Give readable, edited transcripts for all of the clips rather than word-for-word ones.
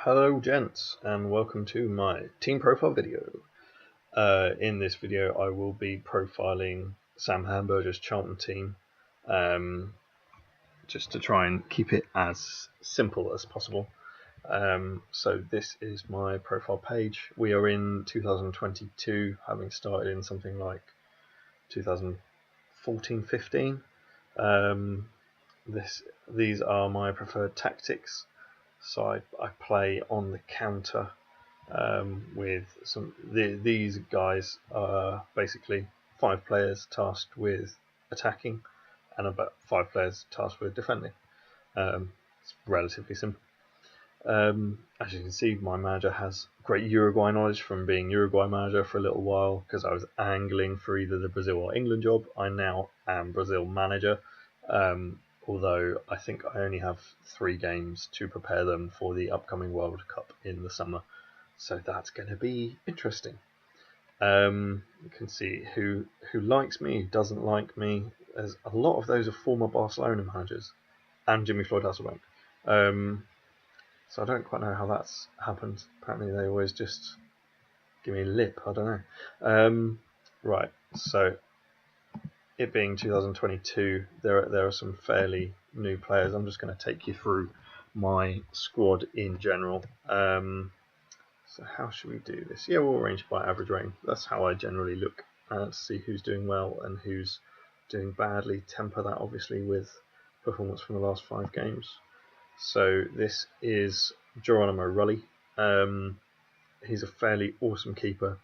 Hello gents, and welcome to my team profile video. In this video I will be profiling Sam Hamburger's Charlton team, just to try and keep it as simple as possible. So this is my profile page. We are in 2022, having started in something like 2014-15. These are my preferred tactics. So I play on the counter with these guys are basically 5 players tasked with attacking and about 5 players tasked with defending. It's relatively simple. As you can see, my manager has great Uruguay knowledge from being Uruguay manager for a little while, because I was angling for either the Brazil or England job. I now am Brazil manager, although I think I only have 3 games to prepare them for the upcoming World Cup in the summer. So that's going to be interesting. You can see who likes me, who doesn't like me. There's a lot of those are former Barcelona managers and Jimmy Floyd Hasselbank. So I don't quite know how that's happened. Apparently they always just give me a lip. I don't know. Right. So it being 2022, there are some fairly new players. I'm just going to take you through my squad in general. So how should we do this? Yeah, we'll arrange by average rating. That's how I generally look to see who's doing well and who's doing badly. Temper that obviously with performance from the last 5 games. So this is Geronimo Rulli. He's a fairly awesome keeper,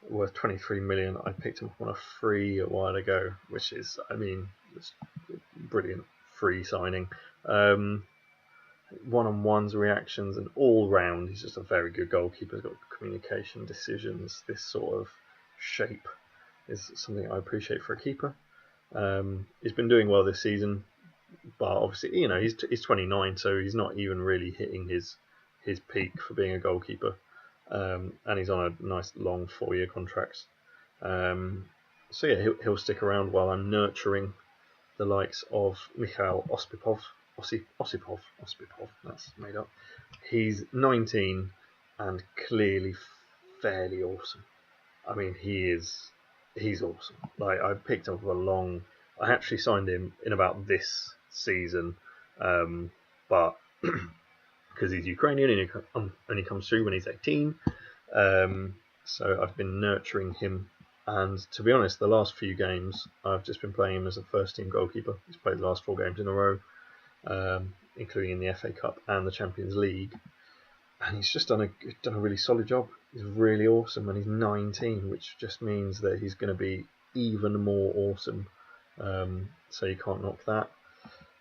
worth 23 million. I picked him up on a free a while ago, which is, it's brilliant free signing. One-on-ones, reactions, and all round, he's just a very good goalkeeper. He's got communication, decisions. This sort of shape is something I appreciate for a keeper. He's been doing well this season, but obviously, he's 29, so he's not even really hitting his peak for being a goalkeeper. And he's on a nice long 4-year contract. So yeah, he'll stick around while I'm nurturing the likes of Mikhail Osipov, that's made up. He's 19 and clearly fairly awesome. He's awesome. Like, I picked up I actually signed him in about this season, but because he's Ukrainian and he only comes through when he's 18. So I've been nurturing him, and to be honest, the last few games I've just been playing him as a first team goalkeeper. He's played the last 4 games in a row, including in the FA Cup and the Champions League, and he's just done a really solid job. He's really awesome, and he's 19, which just means that he's going to be even more awesome. So you can't knock that.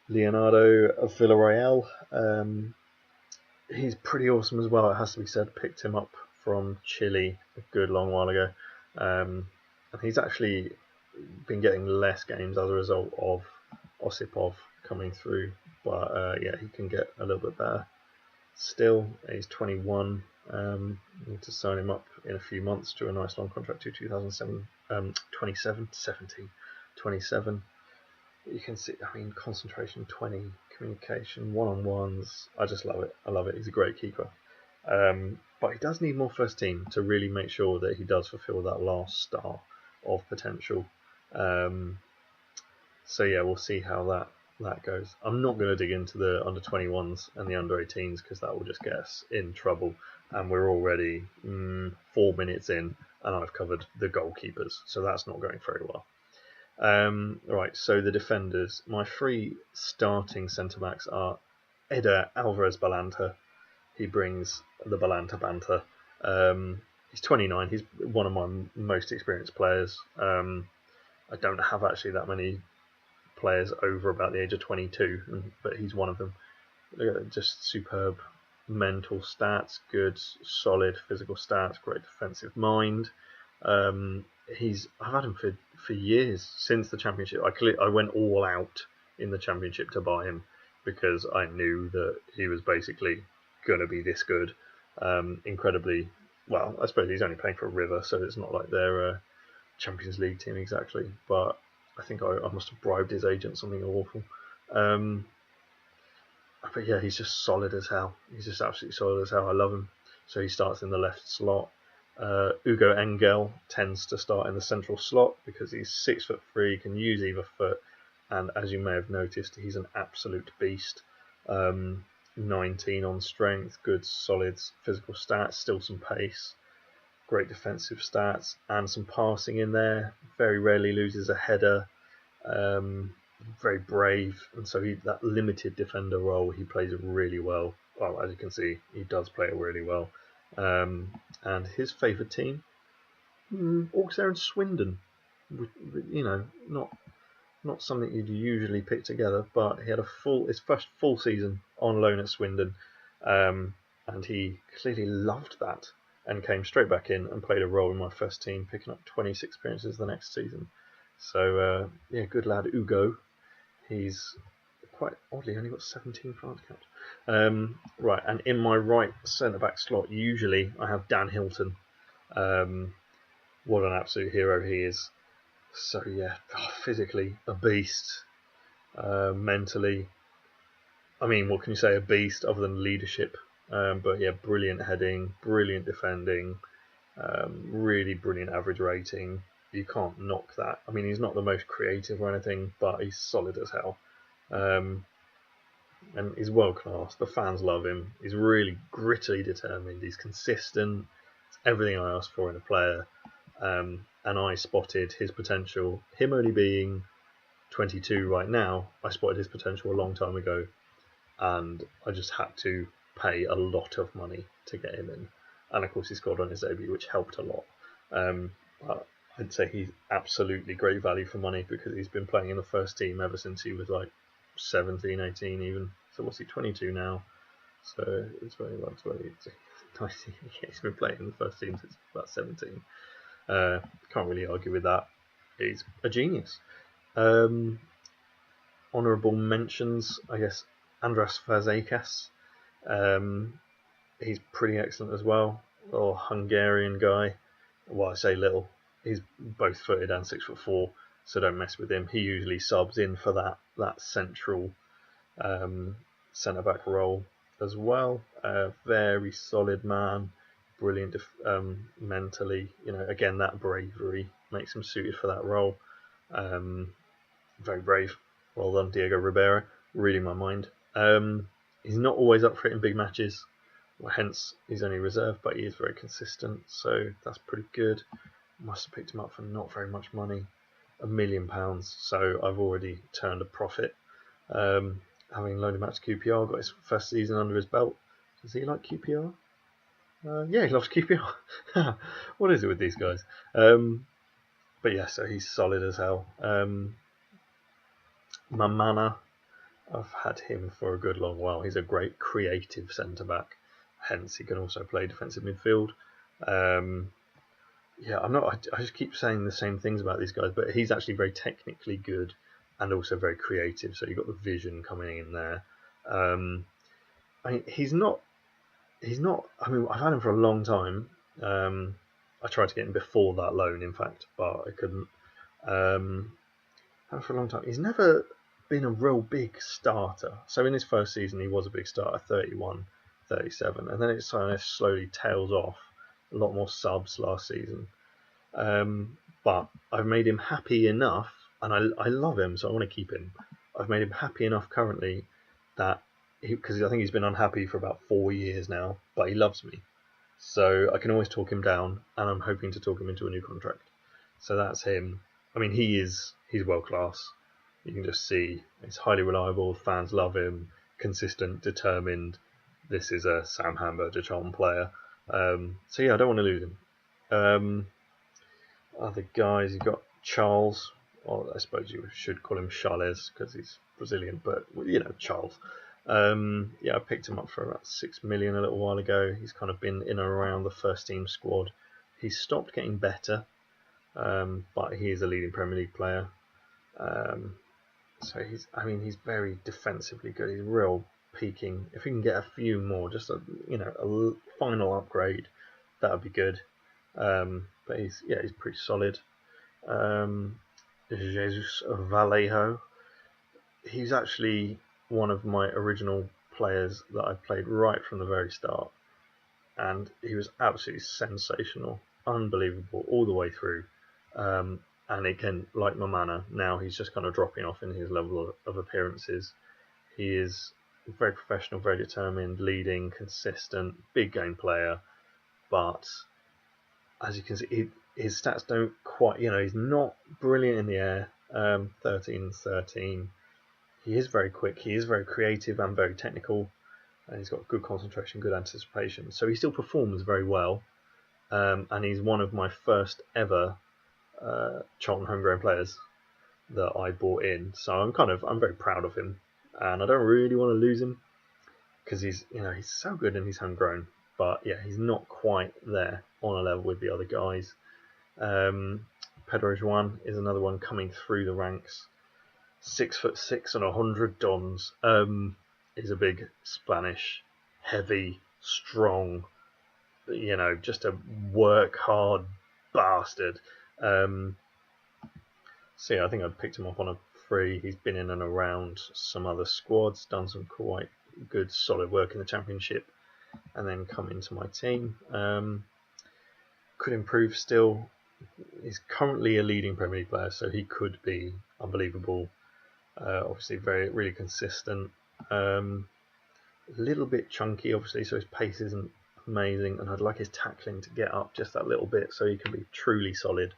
Leonardo of Villarreal, he's pretty awesome as well, it has to be said. Picked him up from Chile a good long while ago, and he's actually been getting less games as a result of Osipov coming through, but yeah, he can get a little bit better still. He's 21. Need to sign him up in a few months to a nice long contract to 27. You can see, concentration 20, communication, one-on-ones. I just love it. I love it. He's a great keeper. But he does need more first team to really make sure that he does fulfill that last star of potential. So yeah, we'll see how that goes. I'm not going to dig into the under 21s and the under 18s, because that will just get us in trouble. And we're already 4 minutes in, and I've covered the goalkeepers, so that's not going very well. Right, so the defenders. My 3 starting centre-backs are Eder Alvarez Balanta. He brings the Balanta banter. He's 29. He's one of my most experienced players. I don't have actually that many players over about the age of 22, but he's one of them. Just superb mental stats, good solid physical stats, great defensive mind. I've had him for years, since the Championship. I went all out in the Championship to buy him, because I knew that he was basically going to be this good. Incredibly, well, I suppose he's only playing for River, so it's not like they're a Champions League team exactly, but I think I must have bribed his agent something awful. But yeah, he's just solid as hell. He's just absolutely solid as hell. I love him. So he starts in the left slot. Ugo Engel tends to start in the central slot because he's 6'3", can use either foot, and as you may have noticed, he's an absolute beast. 19 on strength, good solid physical stats, still some pace, great defensive stats, and some passing in there. Very rarely loses a header. Very brave, and so that limited defender role he plays really well. Well, as you can see, he does play it really well. And his favourite team, Auxerre and Swindon. You know, not something you'd usually pick together, but he had his first full season on loan at Swindon, and he clearly loved that and came straight back in and played a role in my first team, picking up 26 appearances the next season. So yeah, good lad Ugo. He's quite oddly only got 17 France caps. Right, and in my right centre back slot, usually I have Dan Hilton. What an absolute hero he is. So yeah, physically a beast. Mentally, I mean, what can you say? A beast other than leadership. But yeah, brilliant heading, brilliant defending, really brilliant average rating. You can't knock that. I mean, he's not the most creative or anything, but he's solid as hell. And he's world class. The fans love him. He's really gritty, determined. He's consistent. It's everything I asked for in a player. And I spotted his potential. Him only being 22 right now, I spotted his potential a long time ago, and I just had to pay a lot of money to get him in. And of course, he scored on his debut, which helped a lot. But I'd say he's absolutely great value for money because he's been playing in the first team ever since he was like 17, 18 even. So what's he, 22 now? So it's 21, 20, 19. He's been playing in the first team since about 17. Can't really argue with that. He's a genius. Honourable mentions, I guess, Andras Fazekas. He's pretty excellent as well. Little Hungarian guy. Well, I say little. He's both footed and 6'4", so don't mess with him. He usually subs in for that central centre back role as well. Very solid man, brilliant mentally. You know, again, that bravery makes him suited for that role. Very brave. Well done, Diego Ribera. Reading my mind. He's not always up for it in big matches, hence he's only reserved, but he is very consistent, so that's pretty good. Must have picked him up for not very much money, £1 million, so I've already turned a profit. Having loaned him out to QPR, got his first season under his belt. Does he like QPR? Yeah, he loves QPR. What is it with these guys? But yeah, so he's solid as hell. Mamana, I've had him for a good long while. He's a great creative centre-back, hence he can also play defensive midfield. Yeah, I just keep saying the same things about these guys, but he's actually very technically good and also very creative, so you've got the vision coming in there. I mean, he's not, I mean, I've had him for a long time. I tried to get him before that loan, in fact, but I couldn't. Had him for a long time. He's never been a real big starter. So in his first season, he was a big starter, 31, 37, and then it kind of slowly tails off. A lot more subs last season. But I've made him happy enough, and I love him, so I want to keep him. I've made him happy enough currently that, because I think he's been unhappy for about 4 years now, but he loves me. So I can always talk him down, and I'm hoping to talk him into a new contract. So that's him. I mean, he's world class. You can just see he's highly reliable. Fans love him. Consistent, determined. This is a Sam Hamburger Charlton player. So yeah, I don't want to lose him. Other guys, you've got Charles. Or I suppose you should call him Charles because he's Brazilian, but you know, Charles. Yeah, I picked him up for about 6 million a little while ago. He's kind of been in and around the first team squad. He's stopped getting better, but he is a leading Premier League player. So he's very defensively good. He's real peaking. If he can get a few more, just a final upgrade, that would be good. But he's pretty solid. Jesus Vallejo. He's actually one of my original players that I played right from the very start, and he was absolutely sensational, unbelievable all the way through. And again, like Mamana, now he's just kind of dropping off in his level of appearances. He is very professional, very determined, leading, consistent, big game player, but as you can see, his stats don't quite, he's not brilliant in the air. 13. He is very quick, he is very creative and very technical, and he's got good concentration, good anticipation. So he still performs very well, and he's one of my first ever Charlton homegrown players that I bought in. So I'm very proud of him, and I don't really want to lose him because he's so good and he's homegrown. But yeah, he's not quite there on a level with the other guys. Pedro Juan is another one coming through the ranks. 6'6" and 100 dons. He's a big Spanish, heavy, strong, just a work hard bastard. So yeah, I think I picked him up on a free. He's been in and around some other squads, done some quite good solid work in the championship, and then come into my team. Could improve still. He's currently a leading Premier League player, so he could be unbelievable. Obviously really consistent. A little bit chunky, obviously, so his pace isn't amazing, and I'd like his tackling to get up just that little bit so he can be truly solid.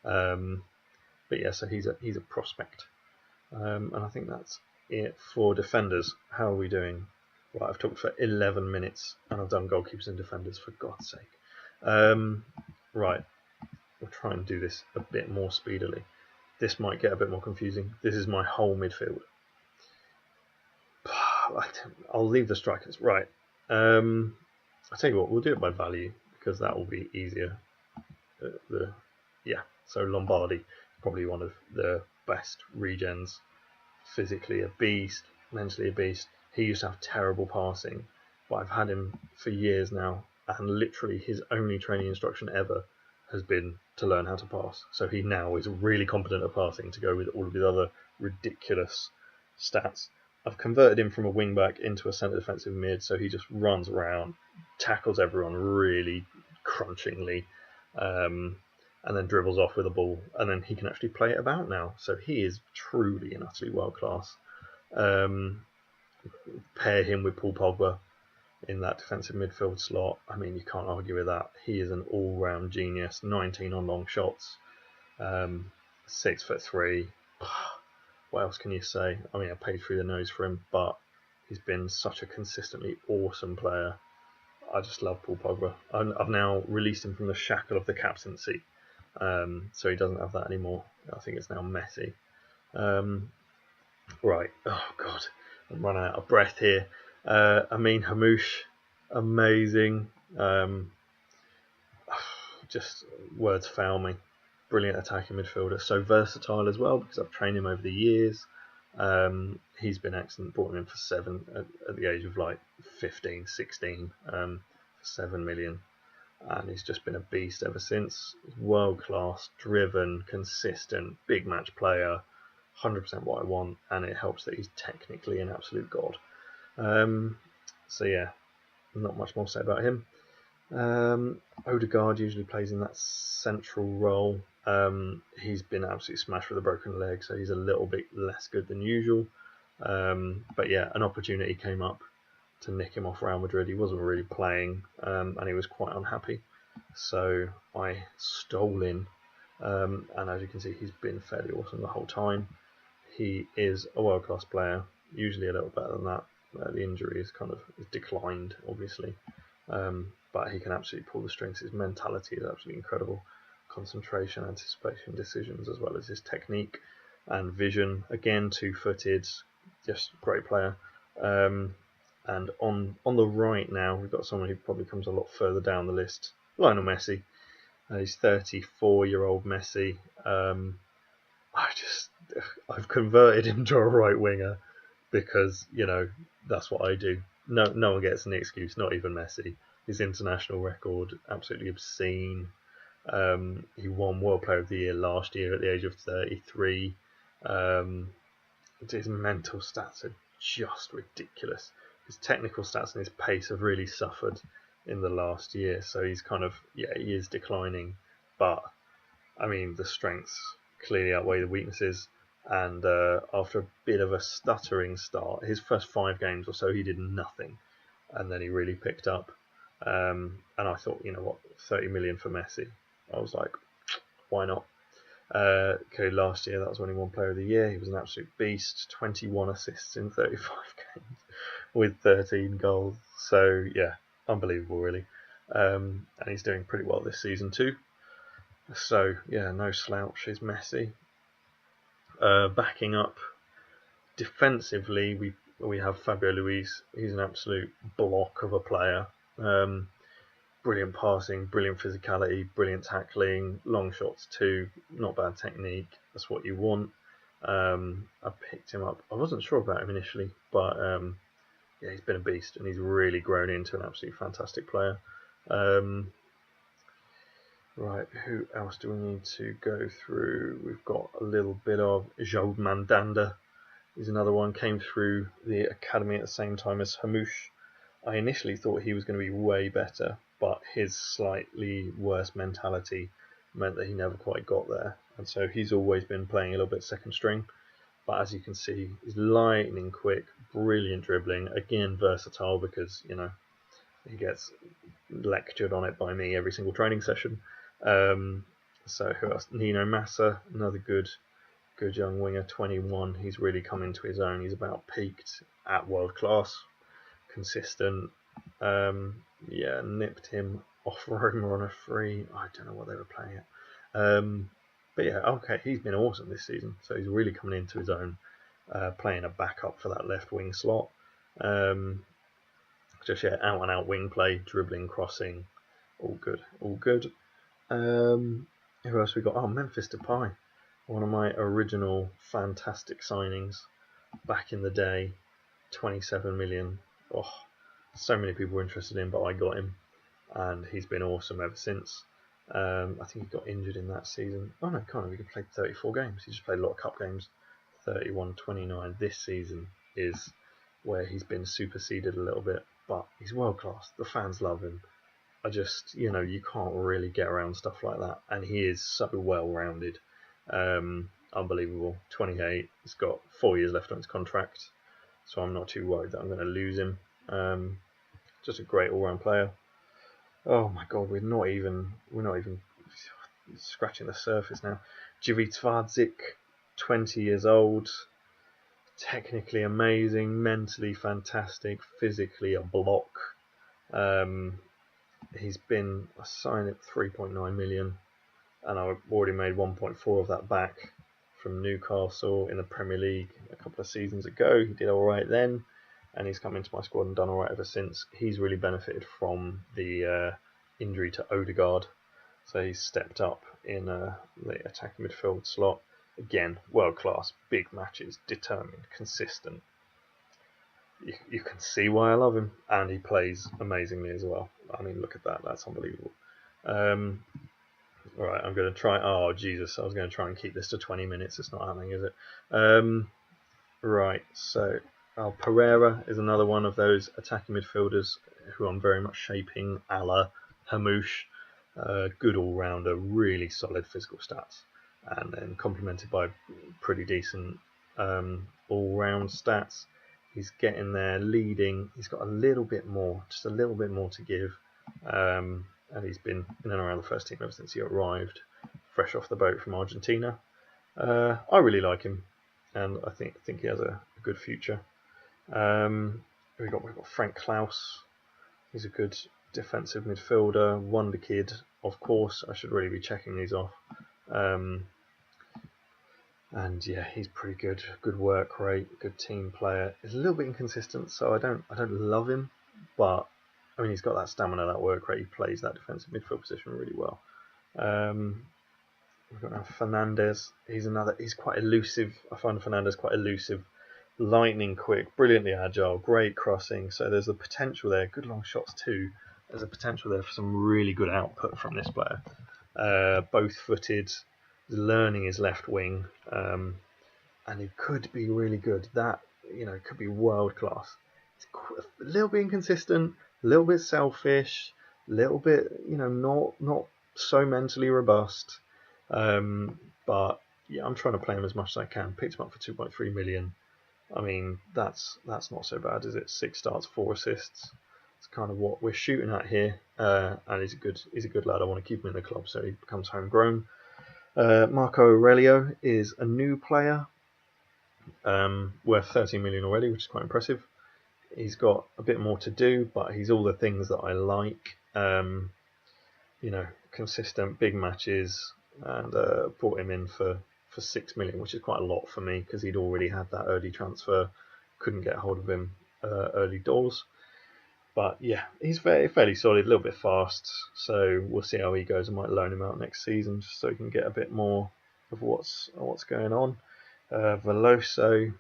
But yeah, so he's a prospect. And I think that's it for defenders. How are we doing? Right, I've talked for 11 minutes and I've done goalkeepers and defenders, for God's sake. Right, we'll try and do this a bit more speedily. This might get a bit more confusing. This is my whole midfield. I'll leave the strikers. Right. I'll tell you what, we'll do it by value because that will be easier. So Lombardi, probably one of the best regens. Physically a beast, mentally a beast. He used to have terrible passing, but I've had him for years now, and literally his only training instruction ever has been to learn how to pass. So he now is really competent at passing to go with all of his other ridiculous stats. I've converted him from a wing back into a centre defensive mid, so he just runs around, tackles everyone really crunchingly, and then dribbles off with a ball, and then he can actually play it about now. So he is truly and utterly world class. Pair him with Paul Pogba in that defensive midfield slot. I mean, you can't argue with that. He is an all-round genius. 19 on long shots, 6'3". What else can you say? I mean, I paid through the nose for him, but he's been such a consistently awesome player. I just love Paul Pogba. I've now released him from the shackle of the captaincy, so he doesn't have that anymore. I think it's now Messi. Right. Oh God, I'm running out of breath here. Amin Hamouche, amazing. Just words fail me. Brilliant attacking midfielder, so versatile as well because I've trained him over the years. He's been excellent. Bought him in for 7 at the age of like 15, 16, for 7 million, and he's just been a beast ever since. World class, driven, consistent, big match player. 100% what I want, and it helps that he's technically an absolute god. So yeah, not much more to say about him. Odegaard usually plays in that central role. He's been absolutely smashed with a broken leg, so he's a little bit less good than usual. But yeah, an opportunity came up to nick him off Real Madrid. He wasn't really playing, and he was quite unhappy, so I stole in. And as you can see, he's been fairly awesome the whole time. He is a world-class player, usually a little better than that. The injury is kind of declined, obviously, but he can absolutely pull the strings. His mentality is absolutely incredible. Concentration, anticipation, decisions, as well as his technique and vision. Again, 2-footed, just great player. And on the right now, we've got someone who probably comes a lot further down the list, Lionel Messi. He's 34-year-old Messi. I've converted him to a right winger because that's what I do. No one gets an excuse, not even Messi. His international record, absolutely obscene. He won World Player of the Year last year at the age of 33. His mental stats are just ridiculous. his technical stats and his pace have really suffered in the last year. So he's kind of, he is declining, but I mean the strengths clearly outweigh the weaknesses. And after a bit of a stuttering start, his first 5 games or so he did nothing, and then he really picked up. And I thought, you know what, 30 million for Messi. I was like, why not? Okay, last year that was when he won Player of the Year. He was an absolute beast. 21 assists in 35 games with 13 goals. So yeah, unbelievable really. And he's doing pretty well this season too. So yeah, no slouch is Messi. Backing up defensively, we have Fabio Luis. He's an absolute block of a player. Brilliant passing, brilliant physicality, brilliant tackling, long shots too, not bad technique. That's what you want. I picked him up. I wasn't sure about him initially, but yeah, he's been a beast and he's really grown into an absolutely fantastic player. Right, who else do we need to go through? We've got a little bit of João Mandanda. He's another one, came through the academy at the same time as Hamouche. I initially thought he was going to be way better, but his slightly worse mentality meant that he never quite got there. And so he's always been playing a little bit second string. But as you can see, he's lightning quick, brilliant dribbling, again versatile because, you know, he gets lectured on it by me every single training session. So who else? Nino Massa, another good young winger, 21. He's really come into his own. He's about peaked at world class. Consistent. Yeah, nipped him off Roma on a free. I don't know what they were playing at. But yeah, okay, he's been awesome this season. So he's really coming into his own, playing a backup for that left wing slot. Just yeah, out and out wing play, dribbling, crossing, all good, all good. Who else we got? Oh, Memphis Depay, one of my original fantastic signings back in the day. 27 million. Oh, so many people were interested in, but I got him, and he's been awesome ever since. I think he got injured in that season. Oh no, kind of. He played 34 games. He just played a lot of cup games. 31-29. This season is where he's been superseded a little bit, but he's world class. The fans love him. I just, you know, you can't really get around stuff like that, and he is so well rounded. Unbelievable. 28. He's got 4 years left on his contract, so I'm not too worried that I'm going to lose him. Just a great all-round player. Oh my god, we're not even scratching the surface now. Jivitvarzik, 20 years old, technically amazing, mentally fantastic, physically a block. He's been assigned at 3.9 million, and I've already made 1.4 of that back from Newcastle in the Premier League a couple of seasons ago. He did all right then, and he's come into my squad and done all right ever since. He's really benefited from the injury to Odegaard, so he's stepped up in the attacking midfield slot. Again, world class, big matches, determined, consistent. You can see why I love him, and he plays amazingly as well. I mean, look at that, that's unbelievable. Alright, I'm going to try. Oh, Jesus, I was going to try and keep this to 20 minutes. It's not happening, is it? Right, so Pereira is another one of those attacking midfielders who I'm very much shaping a la Hamouche. Good all-rounder, really solid physical stats, and then complemented by pretty decent all-round stats. He's getting there, leading. He's got a little bit more, just a little bit more to give. And he's been in and around the first team ever since he arrived, fresh off the boat from Argentina. I really like him, and I think he has a good future. We've got Frank Klaus. He's a good defensive midfielder, wonder kid. Of course, I should really be checking these off. And yeah, he's pretty good. Good work rate, good team player. He's a little bit inconsistent, so I don't love him, but I mean, he's got that stamina, that work rate. He plays that defensive midfield position really well. We've got now Fernandez. He's quite elusive. I find Fernandez quite elusive, lightning quick, brilliantly agile, great crossing. So there's the potential there. Good long shots too. There's a potential there for some really good output from this player. Both footed, learning his left wing, and he could be really good. That, you know, could be world class. a little bit inconsistent, a little bit selfish, a little bit, not so mentally robust. But yeah, I'm trying to play him as much as I can. Picked him up for 2.3 million. I mean, that's not so bad, is it? 6 starts, 4 assists. It's kind of what we're shooting at here. And he's a good lad. I want to keep him in the club so he becomes homegrown. Marco Aurelio is a new player, worth 13 million already, which is quite impressive. He's got a bit more to do, but he's all the things that I like. Consistent big matches, and brought him in for 6 million, which is quite a lot for me because he'd already had that early transfer. Couldn't get hold of him early doors. But yeah, he's fairly solid, a little bit fast. So we'll see how he goes. I might loan him out next season just so he can get a bit more of what's going on. Veloso,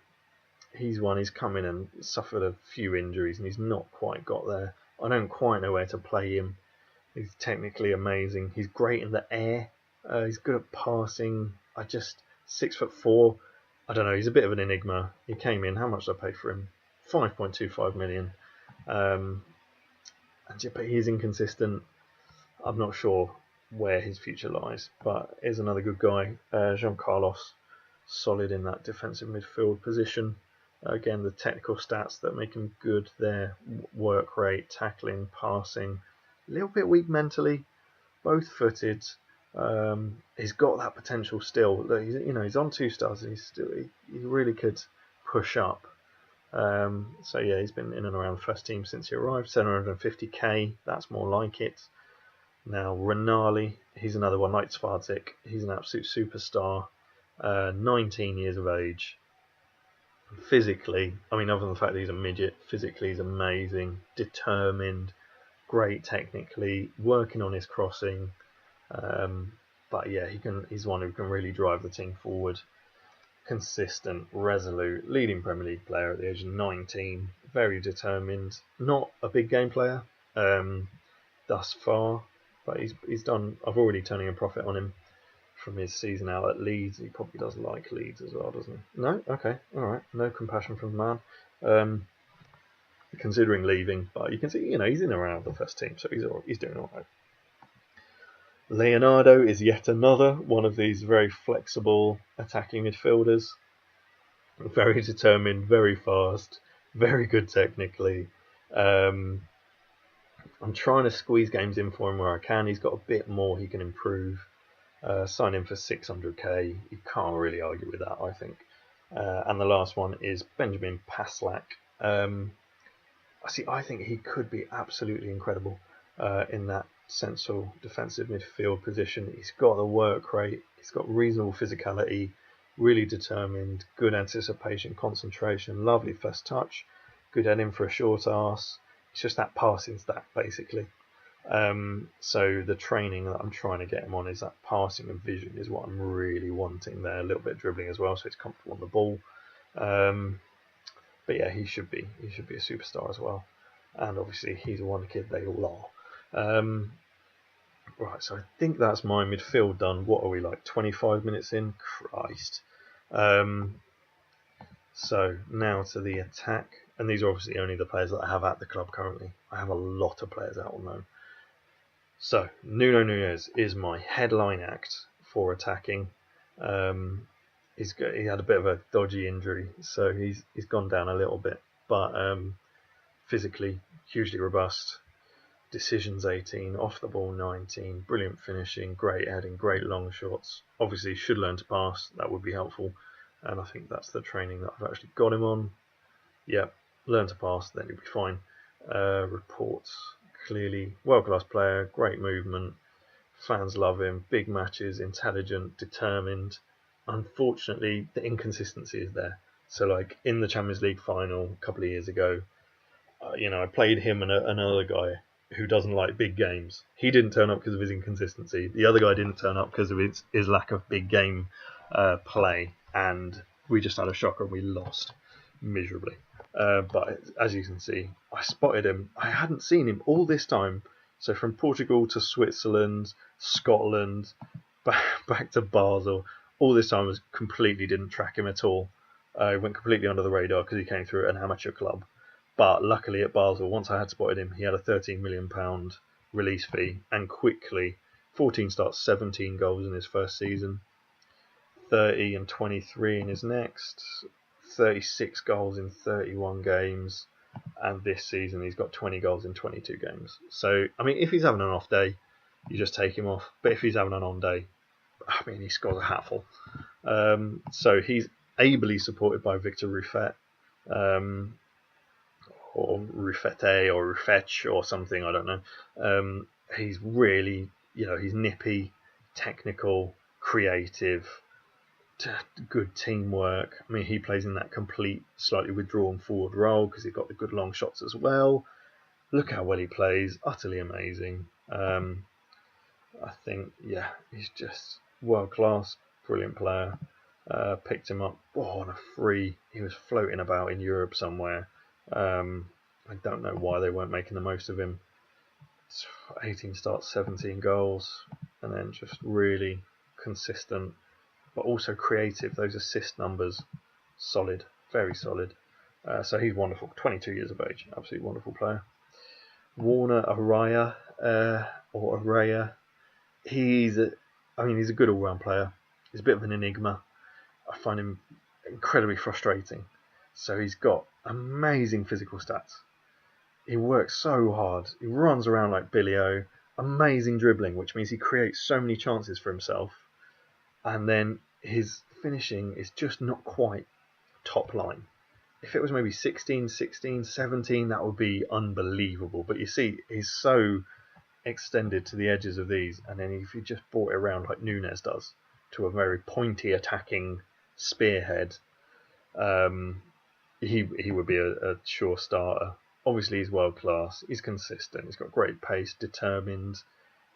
he's come in and suffered a few injuries and he's not quite got there. I don't quite know where to play him. He's technically amazing. He's great in the air. He's good at passing. 6'4". I don't know. He's a bit of an enigma. He came in. How much did I pay for him? 5.25 million. But he's inconsistent. I'm not sure where his future lies. But here's another good guy. Jean Carlos, solid in that defensive midfield position. Again, the technical stats that make him good there: work rate, tackling, passing. A little bit weak mentally, both footed. He's got that potential still. He's on 2 stars. He really could push up. So yeah, he's been in and around the first team since he arrived. 750k. That's more like it. Now Renali, he's another one like Svartic. He's an absolute superstar. 19 years of age. Physically, other than the fact that he's a midget, physically he's amazing, determined, great technically, working on his crossing. But yeah, he's one who can really drive the team forward. Consistent, resolute, leading Premier League player at the age of 19, very determined. Not a big game player thus far, but he's done. I've already turning a profit on him from his season out at Leeds. He probably does like Leeds as well, doesn't he? No? Okay, alright. No compassion from the man. Considering leaving, but you can see, he's in and around the first team, so he's doing alright. Leonardo is yet another one of these very flexible attacking midfielders. Very determined, very fast, very good technically. I'm trying to squeeze games in for him where I can. He's got a bit more he can improve. Sign him for 600k. You can't really argue with that, I think. And the last one is Benjamin Paslak. I think he could be absolutely incredible in that central defensive midfield position. He's got the work rate. He's got reasonable physicality. Really determined. Good anticipation, concentration. Lovely first touch. Good heading for a short arse. It's just that passing stat, basically. So the training that I'm trying to get him on is that passing and vision is what I'm really wanting there. A little bit of dribbling as well, so he's comfortable on the ball. But yeah, he should be a superstar as well. And obviously he's a wonder kid, they all are. Right, so I think that's my midfield done. What are we, like 25 minutes in? Christ. So now to the attack. And these are obviously only the players that I have at the club currently. I have a lot of players out on loan. So, Nuno Núñez is my headline act for attacking. He had a bit of a dodgy injury, so he's gone down a little bit. But physically, hugely robust. Decisions 18, off the ball 19, brilliant finishing, great heading, great long shots. Obviously, should learn to pass, that would be helpful. And I think that's the training that I've actually got him on. Yep, learn to pass, then he'll be fine. Reports. Clearly, world-class player, great movement, fans love him, big matches, intelligent, determined. Unfortunately, the inconsistency is there. So, like in the Champions League final a couple of years ago, I played him and another guy who doesn't like big games. He didn't turn up because of his inconsistency. The other guy didn't turn up because of his lack of big game play, and we just had a shocker and we lost miserably. But as you can see, I spotted him. I hadn't seen him all this time. So from Portugal to Switzerland, Scotland, back to Basel, all this time completely didn't track him at all. Went completely under the radar because he came through an amateur club. But luckily at Basel, once I had spotted him, he had a £13 million release fee, and quickly 14 starts, 17 goals in his first season, 30 and 23 in his next, 36 goals in 31 games, and this season he's got 20 goals in 22 games. So, I mean, if he's having an off day, you just take him off. But if he's having an on day, I mean, he scores a hatful. So he's ably supported by Victor Ruffet, or Ruffete or Ruffetch or something, I don't know. He's really, he's nippy, technical, creative, good teamwork. I mean, he plays in that complete, slightly withdrawn forward role because he's got the good long shots as well. Look how well he plays, utterly amazing. I think, he's just world class, brilliant player. Picked him up on a free. He was floating about in Europe somewhere. I don't know why they weren't making the most of him. 18 starts, 17 goals, and then just really consistent, but also creative. Those assist numbers, solid, very solid. So he's wonderful. 22 years of age, absolutely wonderful player. Warner Araya, or Araya. He's a good all-round player. He's a bit of an enigma. I find him incredibly frustrating. So he's got amazing physical stats. He works so hard. He runs around like Billy O. Amazing dribbling, which means he creates so many chances for himself. And then his finishing is just not quite top line. If it was maybe 16, 17, that would be unbelievable. But you see, he's so extended to the edges of these. And then if you just brought it around like Nunes does, to a very pointy attacking spearhead, he would be a sure starter. Obviously, he's world class. He's consistent. He's got great pace, determined.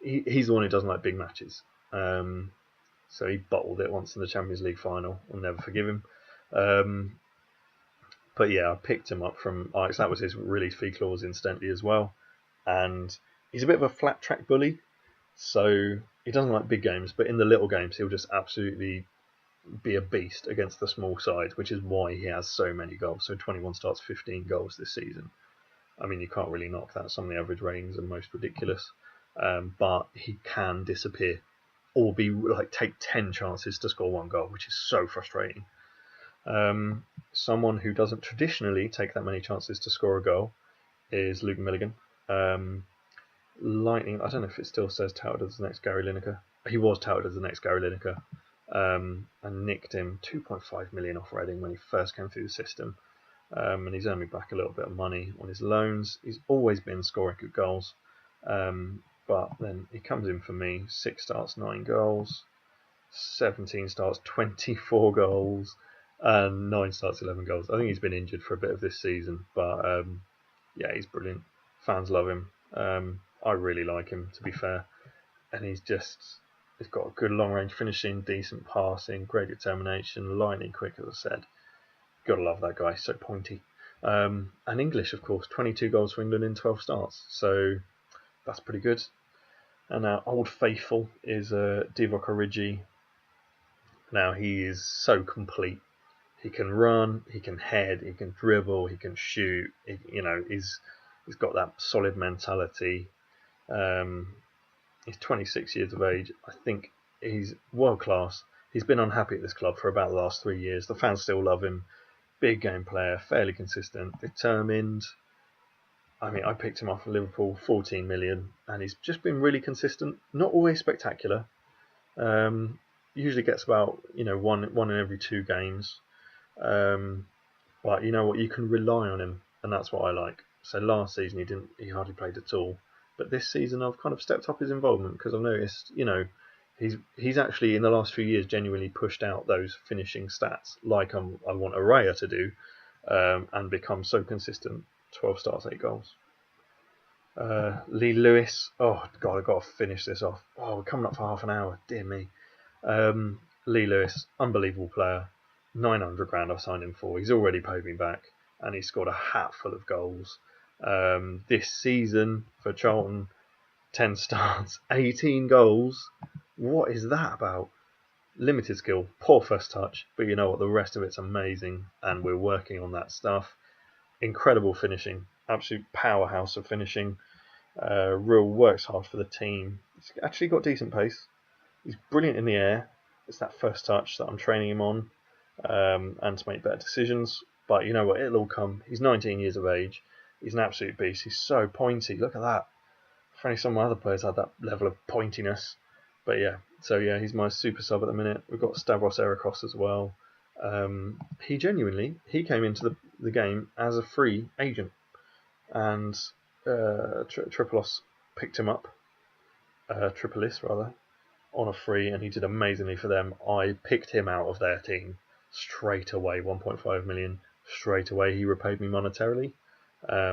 He's the one who doesn't like big matches. So he bottled it once in the Champions League final. I'll never forgive him. But yeah, I picked him up from Ajax. That was his release fee clause incidentally as well. And he's a bit of a flat track bully. So he doesn't like big games, but in the little games, he'll just absolutely be a beast against the small side, which is why he has so many goals. So 21 starts, 15 goals this season. I mean, you can't really knock that. Some of the average ratings are most ridiculous. But he can disappear or take 10 chances to score one goal, which is so frustrating. Someone who doesn't traditionally take that many chances to score a goal is Luke Milligan. Lightning, I don't know if it still says touted as the next Gary Lineker. He was touted as the next Gary Lineker. And nicked him 2.5 million off Reading when he first came through the system. And he's earned me back a little bit of money on his loans. He's always been scoring good goals. But then he comes in for me, 6 starts, 9 goals, 17 starts, 24 goals, and 9 starts, 11 goals. I think he's been injured for a bit of this season, but he's brilliant. Fans love him. I really like him, to be fair. And he's got a good long-range finishing, decent passing, great determination, lightning quick, as I said. Gotta love that guy, so pointy. And English, of course, 22 goals for England in 12 starts, so that's pretty good. And our old faithful is Divock Origi. Now, he is so complete. He can run, he can head, he can dribble, he can shoot. He's got that solid mentality. He's 26 years of age. I think he's world class. He's been unhappy at this club for about the last 3 years. The fans still love him. Big game player, fairly consistent, determined. I mean, I picked him off of Liverpool, 14 million, and he's just been really consistent. Not always spectacular. Usually gets about one in every 2 games. But you know what? You can rely on him, and that's what I like. So last season he hardly played at all. But this season I've kind of stepped up his involvement because I've noticed, he's actually in the last few years genuinely pushed out those finishing stats like I want Araya to do, and become so consistent. 12 starts, 8 goals. Lee Lewis. Oh God, I've got to finish this off. Oh, we're coming up for half an hour. Dear me. Lee Lewis, unbelievable player. 900 grand I've signed him for. He's already paid me back, and he's scored a hatful of goals. This season for Charlton, 10 starts, 18 goals. What is that about? Limited skill, poor first touch, but you know what? The rest of it's amazing, and we're working on that stuff. incredible finishing, absolute powerhouse of finishing. Real works hard for the team. He's actually got decent pace. He's brilliant in the air. It's that first touch that I'm training him on, and to make better decisions. But you know what? It'll all come. He's 19 years of age. He's an absolute beast. He's so pointy. Look at that. If only some of my other players had that level of pointiness. But yeah, so yeah, he's my super sub at the minute. We've got Stavros Erikos as well. He came into the game as a free agent, and Tripolis picked him up, Tripolis rather, on a free, and he did amazingly for them. I picked him out of their team straight away, 1.5 million straight away. He repaid me monetarily. I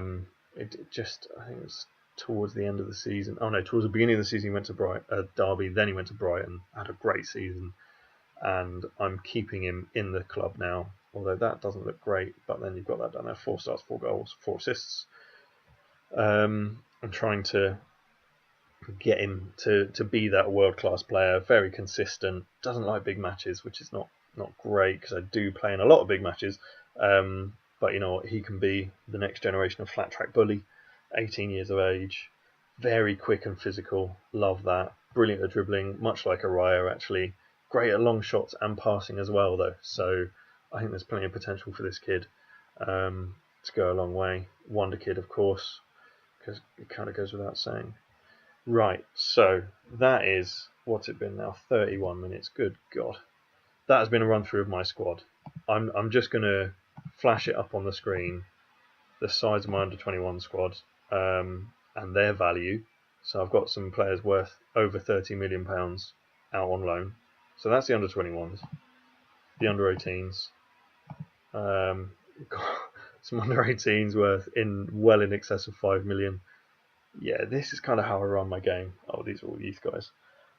think it was towards the end of the season. Oh no, towards the beginning of the season he went to Derby, then he went to Brighton, had a great season, and I'm keeping him in the club now. Although that doesn't look great, but then you've got that down there: 4 starts, 4 goals, 4 assists. I'm trying to get him to be that world-class player, very consistent, doesn't like big matches, which is not great because I do play in a lot of big matches. But you know what, he can be the next generation of flat track bully, 18 years of age, very quick and physical, love that, brilliant at dribbling, much like Araya actually, great at long shots and passing as well though, so I think there's plenty of potential for this kid to go a long way. Wonder kid, of course, because it kind of goes without saying. Right, so that is, what's it been now, 31 minutes, good God. That has been a run through of my squad. I'm just going to flash it up on the screen, the size of my under-21 squad, and their value. So I've got some players worth over £30 million out on loan. So that's the under-21s, the under-18s. Some under-18s worth well in excess of 5 million. Yeah, this is kind of how I run my game. Oh, these are all youth guys.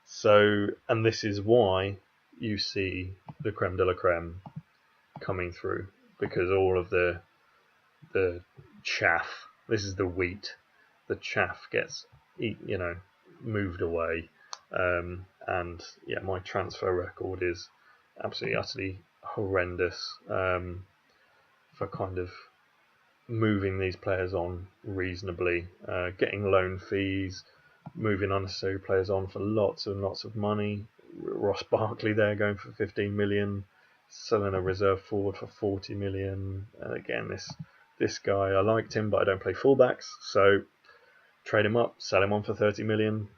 So, and this is why you see the creme de la creme coming through, because all of the chaff, this is the wheat, the chaff gets moved away, and yeah, my transfer record is absolutely utterly horrendous for kind of moving these players on reasonably, getting loan fees, moving unnecessary players on for lots and lots of money. Ross Barkley there going for 15 million, selling a reserve forward for 40 million. And again, this guy, I liked him, but I don't play fullbacks, so trade him up, sell him on for 30 million.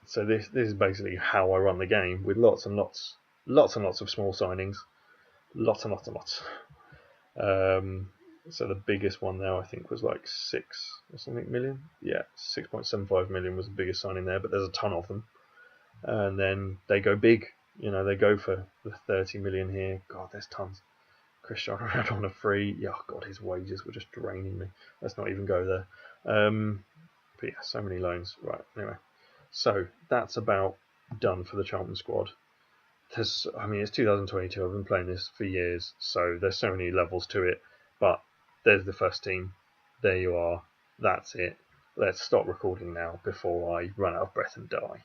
So this is basically how I run the game, with lots and lots of small signings, lots. So the biggest one there I think was like 6 or something million. Yeah, 6.75 million was the biggest signing there, but there's a ton of them. And then they go big, they go for the 30 million here. God, there's tons. Cristiano Ronaldo on a free. Yeah, God, his wages were just draining me. Let's not even go there. But yeah, so many loans. Right, anyway. So that's about done for the Charlton squad. It's 2022. I've been playing this for years, so there's so many levels to it. But there's the first team. There you are. That's it. Let's stop recording now before I run out of breath and die.